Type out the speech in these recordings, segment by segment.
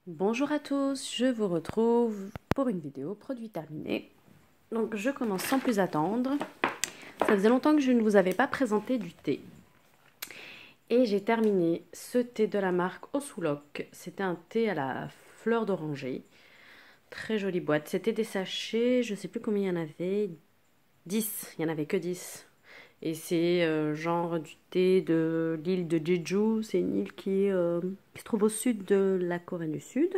Bonjour à tous, je vous retrouve pour une vidéo produit terminé. Donc je commence sans plus attendre. Ça faisait longtemps que je ne vous avais pas présenté du thé. Et j'ai terminé ce thé de la marque Osuloc. C'était un thé à la fleur d'oranger. Très jolie boîte. C'était des sachets, je ne sais plus combien il y en avait. 10, il n'y en avait que 10. Et c'est genre du thé de l'île de Jeju. C'est une île qui se trouve au sud de la Corée du Sud.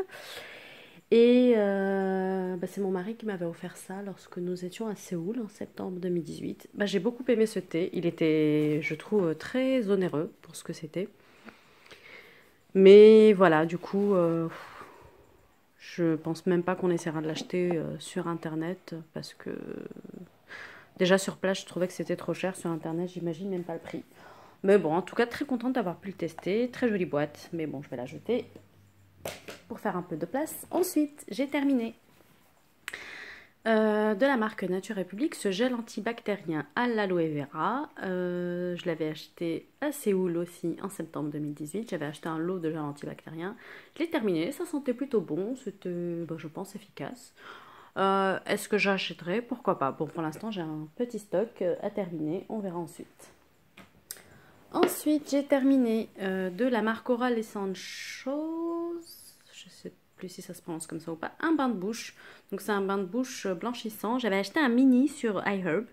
Et c'est mon mari qui m'avait offert ça lorsque nous étions à Séoul en septembre 2018. J'ai beaucoup aimé ce thé. Il était, je trouve, très onéreux pour ce que c'était. Mais voilà, du coup, je pense même pas qu'on essaiera de l'acheter sur Internet parce que déjà sur place, je trouvais que c'était trop cher. Sur Internet, j'imagine même pas le prix. Mais bon, en tout cas, très contente d'avoir pu le tester. Très jolie boîte. Mais bon, je vais la jeter pour faire un peu de place. Ensuite, j'ai terminé. De la marque Nature République, ce gel antibactérien à l'aloe vera. Je l'avais acheté à Séoul aussi en septembre 2018. J'avais acheté un lot de gel antibactérien. Je l'ai terminé, ça sentait plutôt bon. C'était, je pense, efficace. Est-ce que j'achèterai? Pourquoi pas. Bon, pour l'instant, j'ai un petit stock à terminer. On verra ensuite. Ensuite, j'ai terminé de la marque Oral Essentials. Je sais plus si ça se prononce comme ça ou pas. Un bain de bouche. Donc, c'est un bain de bouche blanchissant. J'avais acheté un mini sur iHerb.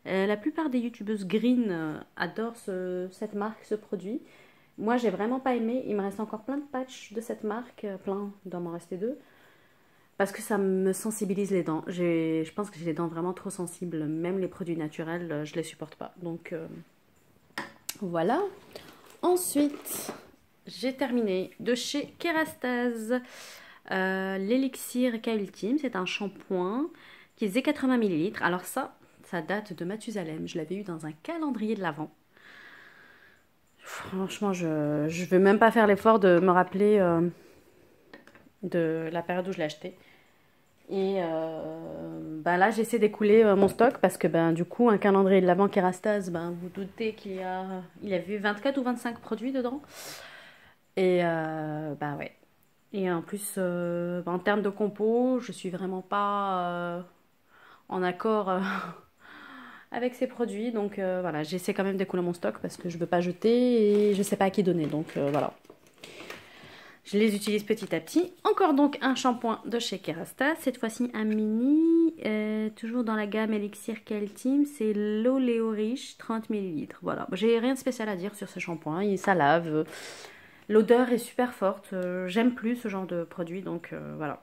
La plupart des youtubeuses green adorent cette marque, ce produit. Moi, j'ai vraiment pas aimé. Il me reste encore plein de patchs de cette marque. Plein, il doit m'en rester deux. Parce que ça me sensibilise les dents. Je pense que j'ai les dents vraiment trop sensibles. Même les produits naturels, je les supporte pas. Donc, voilà. Ensuite, j'ai terminé de chez Kerastase l'élixir K Ultime. C'est un shampoing qui faisait 80 millilitres. Alors ça date de Mathusalem. Je l'avais eu dans un calendrier de l'Avent. Franchement, je ne vais même pas faire l'effort de me rappeler de la période où je l'ai acheté. Et là, j'essaie d'écouler mon stock parce que du coup, un calendrier de l'Avent Kerastase, vous doutez il y avait 24 ou 25 produits dedans. Et ouais. Et en plus, en termes de compo, je suis vraiment pas en accord avec ces produits. Donc voilà, j'essaie quand même d'écouler mon stock parce que je veux pas jeter et je sais pas à qui donner. Donc voilà. Je les utilise petit à petit. Encore donc un shampoing de chez Kerastase. Cette fois-ci un mini. Toujours dans la gamme Elixir K-Ultime. C'est l'Oléo Riche 30 millilitres. Voilà. J'ai rien de spécial à dire sur ce shampoing. Ça lave. L'odeur est super forte. J'aime plus ce genre de produit. Donc voilà.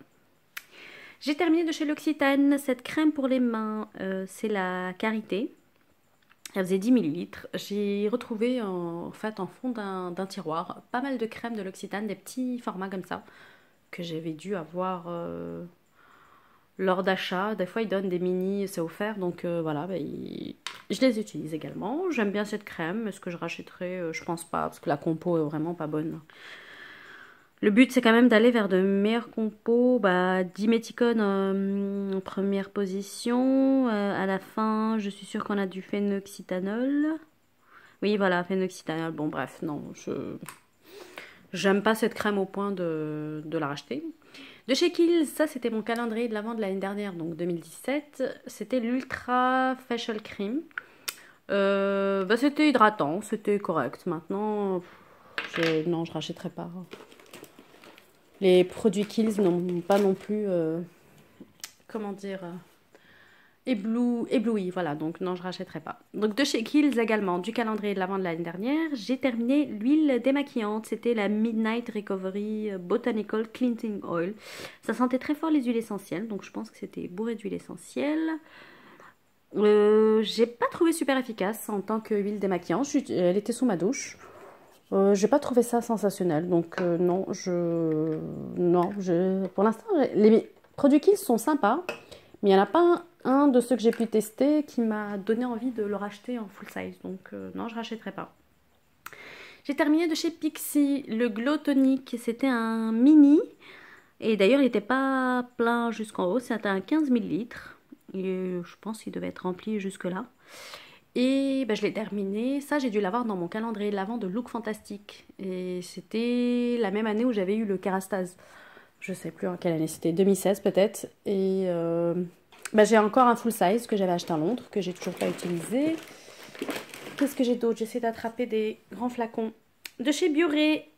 J'ai terminé de chez L'Occitane. Cette crème pour les mains. C'est la Karité. Elle faisait 10 millilitres. J'ai retrouvé en fait en fond d'un tiroir pas mal de crèmes de L'Occitane, des petits formats comme ça, que j'avais dû avoir lors d'achat. Des fois, ils donnent des mini, c'est offert, donc voilà, je les utilise également. J'aime bien cette crème. Est-ce que je rachèterai? Je pense pas, parce que la compo est vraiment pas bonne. Le but, c'est quand même d'aller vers de meilleures compos. Diméthicone en première position. À la fin, je suis sûre qu'on a du phénoxytanol. Oui, voilà, phénoxytanol. Bon, bref, non, j'aime pas cette crème au point de la racheter. De chez Kiehl's, ça c'était mon calendrier de l'avant de l'année dernière, donc 2017. C'était l'Ultra Facial Cream. C'était hydratant, c'était correct. Maintenant, non, je rachèterai pas. Les produits Kiehl's n'ont pas non plus, comment dire, ébloui, voilà, donc non, je rachèterai pas. Donc de chez Kiehl's également, du calendrier de l'avant de l'année dernière, j'ai terminé l'huile démaquillante. C'était la Midnight Recovery Botanical Cleansing Oil. Ça sentait très fort les huiles essentielles, donc je pense que c'était bourré d'huile essentielle. J'ai pas trouvé super efficace en tant qu'huile démaquillante. Elle était sous ma douche. J'ai pas trouvé ça sensationnel, donc non, pour l'instant, les produits Kiehl's sont sympas, mais il n'y en a pas un de ceux que j'ai pu tester qui m'a donné envie de le racheter en full size, donc non, je rachèterai pas. J'ai terminé de chez Pixi le Glow Tonic, c'était un mini, et d'ailleurs il n'était pas plein jusqu'en haut, c'était un 15 millilitres, et je pense qu'il devait être rempli jusque là. Et je l'ai terminé. Ça, j'ai dû l'avoir dans mon calendrier de l'avant de Look Fantastique. Et c'était la même année où j'avais eu le Kerastase. Je sais plus en quelle année c'était, 2016 peut-être. Et bah, j'ai encore un full size que j'avais acheté à Londres, que j'ai toujours pas utilisé. Qu'est-ce que j'ai d'autre? J'essaie d'attraper des grands flacons. De chez Bioré,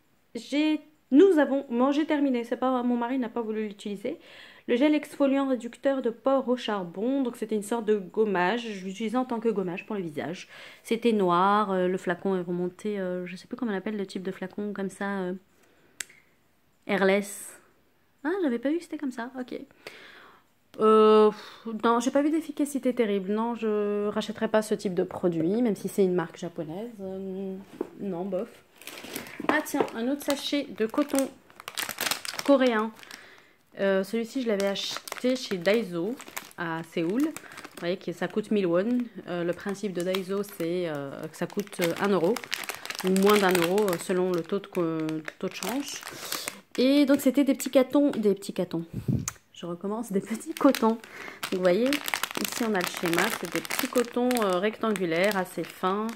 nous avons mangé terminé. C'est pas, mon mari n'a pas voulu l'utiliser. Le gel exfoliant réducteur de pores au charbon. Donc c'était une sorte de gommage. Je l'utilisais en tant que gommage pour le visage. C'était noir. Le flacon est remonté. Je sais plus comment on appelle le type de flacon comme ça. Airless. Ah, j'avais pas vu que c'était comme ça. Ok. Non, j'ai pas vu d'efficacité terrible. Non, je rachèterai pas ce type de produit, même si c'est une marque japonaise. Non, bof. Ah tiens, un autre sachet de coton coréen. Celui-ci, je l'avais acheté chez Daiso à Séoul. Vous voyez que ça coûte 1000 won. Le principe de Daiso, c'est que ça coûte 1 euro ou moins d'1 euro selon le taux de change. Et donc, c'était des petits cartons. Je recommence, des petits cotons. Donc, vous voyez, ici, on a le schéma. C'est des petits cotons rectangulaires, assez fins.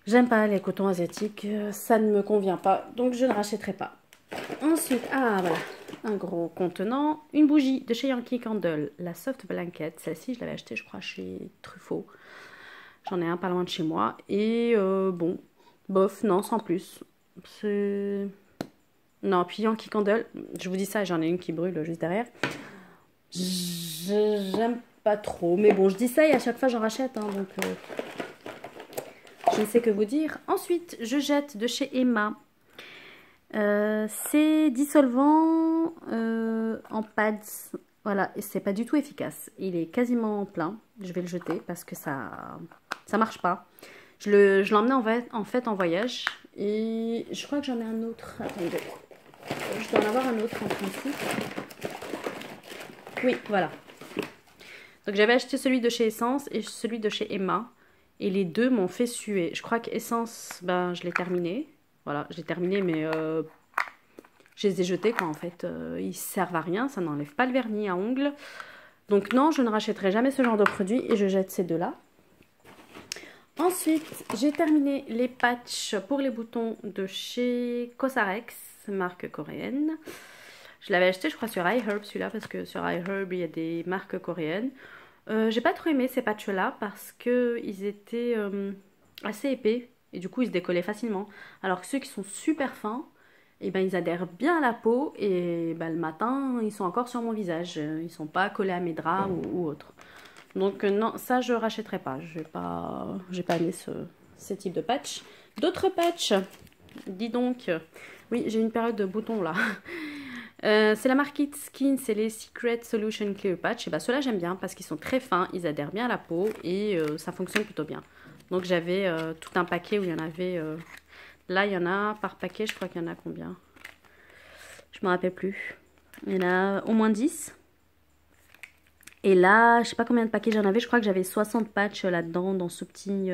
J'aime pas les cotons asiatiques. Ça ne me convient pas. Donc, je ne rachèterai pas. Ensuite, ah, voilà. Un gros contenant. Une bougie de chez Yankee Candle. La Soft Blanket. Celle-ci, je l'avais achetée, je crois, chez Truffaut. J'en ai un pas loin de chez moi. Et bon, bof, non, sans plus. C'est... Non, puis Yankee Candle, je vous dis ça, j'en ai une qui brûle juste derrière. J'aime pas trop, mais bon, je dis ça et à chaque fois j'en rachète, hein, donc je ne sais que vous dire. Ensuite, je jette de chez Emma. C'est dissolvant en pads. Voilà, et c'est pas du tout efficace. Il est quasiment plein. Je vais le jeter parce que ça marche pas. Je l'emmenais en fait en voyage et je crois que j'en ai un autre. Attendez. Je dois en avoir un autre en principe. Oui, voilà. Donc j'avais acheté celui de chez Essence et celui de chez Emma. Et les deux m'ont fait suer. Je crois que Essence, ben, je l'ai terminé. Voilà, je l'ai terminé, mais je les ai jetés quoi en fait. Ils servent à rien, ça n'enlève pas le vernis à ongles. Donc non, je ne rachèterai jamais ce genre de produit et je jette ces deux-là. Ensuite, j'ai terminé les patchs pour les boutons de chez Cosrx, marque coréenne. Je l'avais acheté, je crois, sur iHerb, celui-là, parce que sur iHerb, il y a des marques coréennes. J'ai pas trop aimé ces patchs-là parce qu'ils étaient assez épais et du coup, ils se décollaient facilement. Alors que ceux qui sont super fins, et ben, ils adhèrent bien à la peau et ben, le matin, ils sont encore sur mon visage. Ils sont pas collés à mes draps ou autre. Donc non, ça je rachèterai pas. J'ai pas aimé ce type de patch. D'autres patchs, dis donc. Oui, j'ai une période de boutons là. C'est la marque It Skin, c'est les Secret Solution Clear Patch. Et bah ceux-là j'aime bien parce qu'ils sont très fins, ils adhèrent bien à la peau et ça fonctionne plutôt bien. Donc j'avais tout un paquet où il y en avait. Là il y en a par paquet, je crois qu'il y en a combien? Je me rappelle plus. Il y en a au moins 10. Et là, je sais pas combien de paquets j'en avais. Je crois que j'avais 60 patchs là-dedans, dans ce petit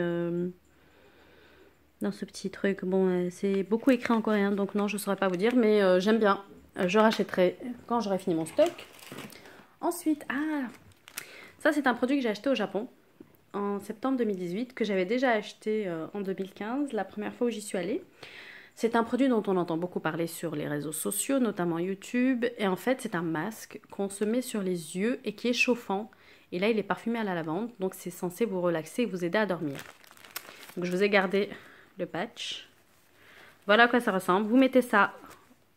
truc. Bon, c'est beaucoup écrit en coréen, donc non, je saurais pas vous dire. Mais j'aime bien. Je rachèterai quand j'aurai fini mon stock. Ensuite, ça c'est un produit que j'ai acheté au Japon en septembre 2018, que j'avais déjà acheté en 2015, la première fois où j'y suis allée. C'est un produit dont on entend beaucoup parler sur les réseaux sociaux, notamment YouTube. Et en fait, c'est un masque qu'on se met sur les yeux et qui est chauffant. Et là, il est parfumé à la lavande. Donc, c'est censé vous relaxer et vous aider à dormir. Donc, je vous ai gardé le patch. Voilà à quoi ça ressemble. Vous mettez ça,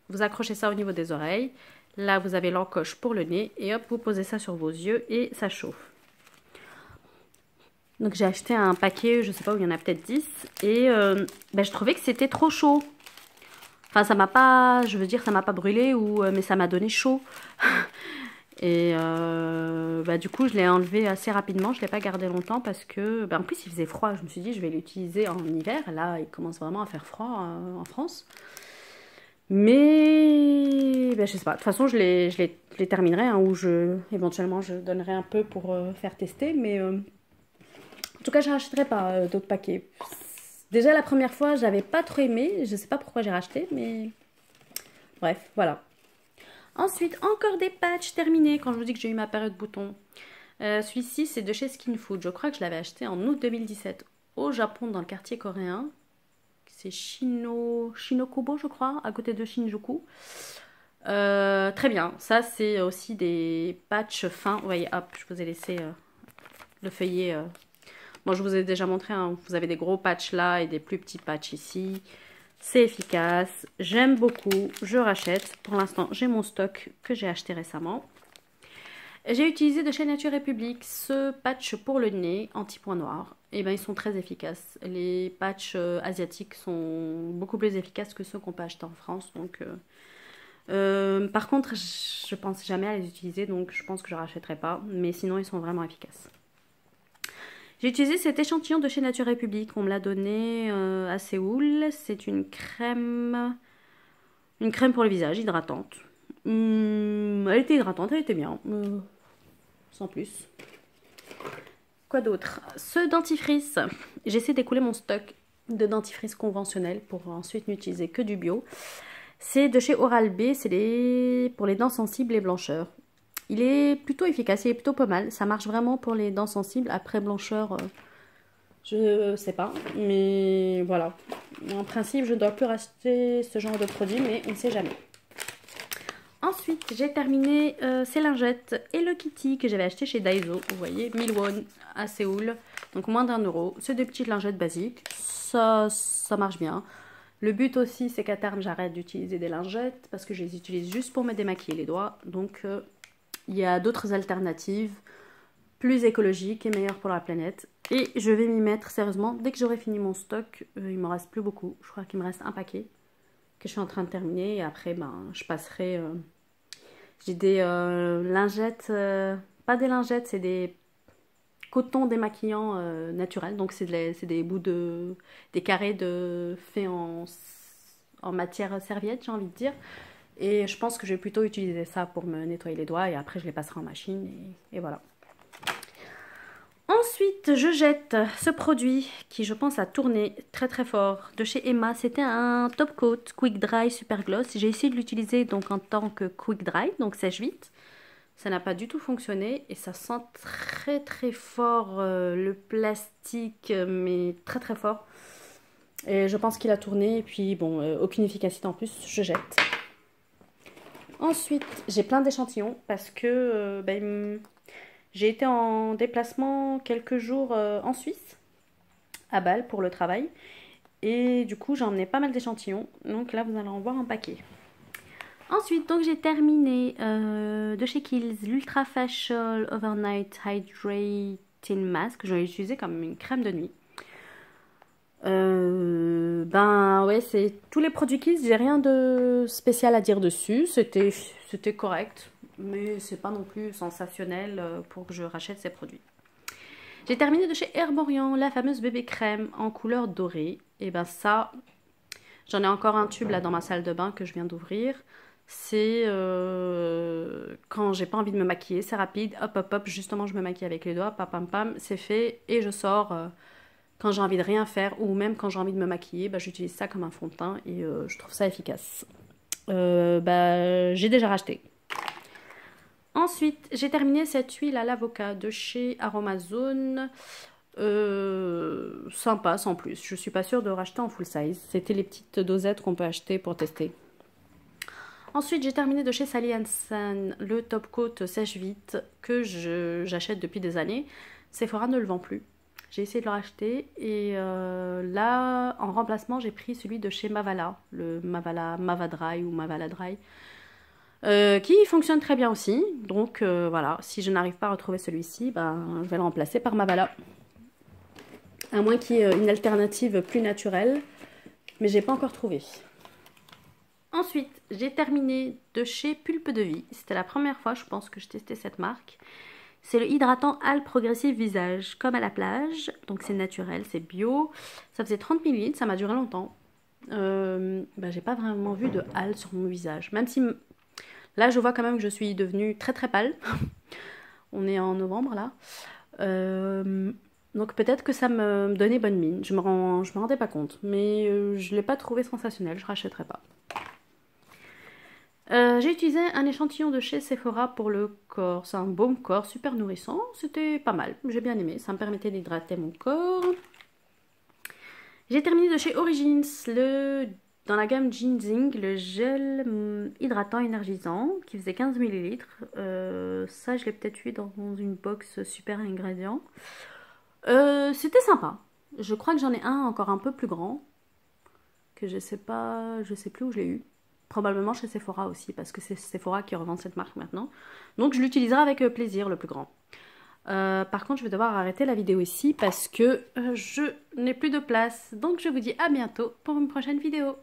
vous accrochez ça au niveau des oreilles. Là, vous avez l'encoche pour le nez. Et hop, vous posez ça sur vos yeux et ça chauffe. Donc, j'ai acheté un paquet, je sais pas où il y en a peut-être 10. Et je trouvais que c'était trop chaud. Enfin, ça m'a pas, je veux dire, ça m'a pas brûlé, mais ça m'a donné chaud. Et du coup, je l'ai enlevé assez rapidement. Je l'ai pas gardé longtemps parce que, en plus, il faisait froid. Je me suis dit, je vais l'utiliser en hiver. Là, il commence vraiment à faire froid en France. Mais, je sais pas. De toute façon, je les terminerai, hein, ou éventuellement, je donnerai un peu pour faire tester. Mais en tout cas, je rachèterai pas d'autres paquets. Déjà, la première fois, j'avais pas trop aimé. Je sais pas pourquoi j'ai racheté, mais bref, voilà. Ensuite, encore des patchs terminés quand je vous dis que j'ai eu ma période bouton. Celui-ci, c'est de chez Skin Food. Je crois que je l'avais acheté en août 2017 au Japon, dans le quartier coréen. C'est Shinokubo, je crois, à côté de Shinjuku. très bien. Ça, c'est aussi des patchs fins. Vous voyez, hop, je vous ai laissé le feuillet. Bon, je vous ai déjà montré, hein, vous avez des gros patchs là et des plus petits patchs ici. C'est efficace, j'aime beaucoup, je rachète. Pour l'instant, j'ai mon stock que j'ai acheté récemment. J'ai utilisé de chez Nature République ce patch pour le nez anti-point noir. Et ben ils sont très efficaces. Les patchs asiatiques sont beaucoup plus efficaces que ceux qu'on peut acheter en France. Donc, par contre, je pense jamais à les utiliser, donc je pense que je ne rachèterai pas. Mais sinon, ils sont vraiment efficaces. J'ai utilisé cet échantillon de chez Nature République. On me l'a donné à Séoul. C'est une crème pour le visage, hydratante. Elle était hydratante, elle était bien. Sans plus. Quoi d'autre? Ce dentifrice. J'essaie d'écouler mon stock de dentifrice conventionnel pour ensuite n'utiliser que du bio. C'est de chez Oral-B. C'est pour les dents sensibles et blancheurs. Il est plutôt efficace, il est plutôt pas mal. Ça marche vraiment pour les dents sensibles. Après blancheur, je sais pas. Mais voilà. En principe, je ne dois plus racheter ce genre de produit, mais on ne sait jamais. Ensuite, j'ai terminé ces lingettes Hello Kitty que j'avais acheté chez Daiso. Vous voyez, 1000 won à Séoul. Donc moins d'1 €. C'est des petites lingettes basiques. Ça marche bien. Le but aussi, c'est qu'à terme, j'arrête d'utiliser des lingettes parce que je les utilise juste pour me démaquiller les doigts. Donc, il y a d'autres alternatives plus écologiques et meilleures pour la planète. Et je vais m'y mettre sérieusement. Dès que j'aurai fini mon stock, il ne me reste plus beaucoup. Je crois qu'il me reste un paquet que je suis en train de terminer. Et après, ben, je passerai... j'ai des lingettes... pas des lingettes, c'est des cotons démaquillants naturels. Donc, c'est des bouts de... des carrés faits en matière serviette, j'ai envie de dire. Et je pense que je vais plutôt utiliser ça pour me nettoyer les doigts et après je les passerai en machine et voilà. Ensuite, je jette ce produit qui je pense a tourné très très fort de chez Emma. C'était un top coat quick dry super gloss. J'ai essayé de l'utiliser donc en tant que quick dry, donc sèche vite. Ça n'a pas du tout fonctionné et ça sent très très fort le plastique, mais très très fort. Et je pense qu'il a tourné et puis bon, aucune efficacité en plus, je jette. Ensuite, j'ai plein d'échantillons parce que j'ai été en déplacement quelques jours en Suisse, à Bâle, pour le travail. Et du coup, j'ai emmené pas mal d'échantillons. Donc là, vous allez en voir un paquet. Ensuite, donc j'ai terminé de chez Kiehl's l'Ultra Facial Overnight Hydrating Mask. Je l'ai utilisé comme une crème de nuit. Ben ouais, c'est tous les produits Kiehl's, j'ai rien de spécial à dire dessus. C'était correct, mais c'est pas non plus sensationnel pour que je rachète ces produits. J'ai terminé de chez Herborian la fameuse bébé crème en couleur dorée. Et ben ça, j'en ai encore un tube là dans ma salle de bain que je viens d'ouvrir. C'est quand j'ai pas envie de me maquiller, c'est rapide, hop hop hop, justement je me maquille avec les doigts, pam pam pam, c'est fait et je sors quand j'ai envie de rien faire ou même quand j'ai envie de me maquiller, bah, j'utilise ça comme un fond de teint et je trouve ça efficace. J'ai déjà racheté. Ensuite, j'ai terminé cette huile à l'avocat de chez Aromazone. Sympa sans plus. Je suis pas sûre de racheter en full size. C'était les petites dosettes qu'on peut acheter pour tester. Ensuite, j'ai terminé de chez Sally Hansen le top coat sèche vite que j'achète depuis des années. Sephora ne le vend plus. J'ai essayé de le racheter et là, en remplacement, j'ai pris celui de chez Mavala, le Mava Dry ou Mavala Dry, qui fonctionne très bien aussi. Donc voilà, si je n'arrive pas à retrouver celui-ci, ben, je vais le remplacer par Mavala. À moins qu'il y ait une alternative plus naturelle, mais j'ai pas encore trouvé. Ensuite, j'ai terminé de chez Pulpe de Vie. C'était la première fois, je pense, que je testais cette marque. C'est le hydratant Al Progressive Visage, comme à la plage. Donc c'est naturel, c'est bio. Ça faisait 30 ml, ça m'a duré longtemps. J'ai pas vraiment vu de Al sur mon visage. Même si là, je vois quand même que je suis devenue très très pâle. On est en novembre là. Donc peut-être que ça me donnait bonne mine. Je me rendais pas compte. Mais je l'ai pas trouvé sensationnel, je rachèterai pas. J'ai utilisé un échantillon de chez Sephora pour le corps. C'est un baume corps super nourrissant. C'était pas mal. J'ai bien aimé. Ça me permettait d'hydrater mon corps. J'ai terminé de chez Origins le dans la gamme Ginseng, le gel hydratant énergisant qui faisait 15 ml. Ça, je l'ai peut-être eu dans une box super ingrédients. C'était sympa. Je crois que j'en ai un encore un peu plus grand. Que je sais pas, je sais plus où je l'ai eu. Probablement chez Sephora aussi, parce que c'est Sephora qui revend cette marque maintenant. Donc je l'utiliserai avec plaisir, le plus grand. Par contre, je vais devoir arrêter la vidéo ici parce que je n'ai plus de place. Donc je vous dis à bientôt pour une prochaine vidéo.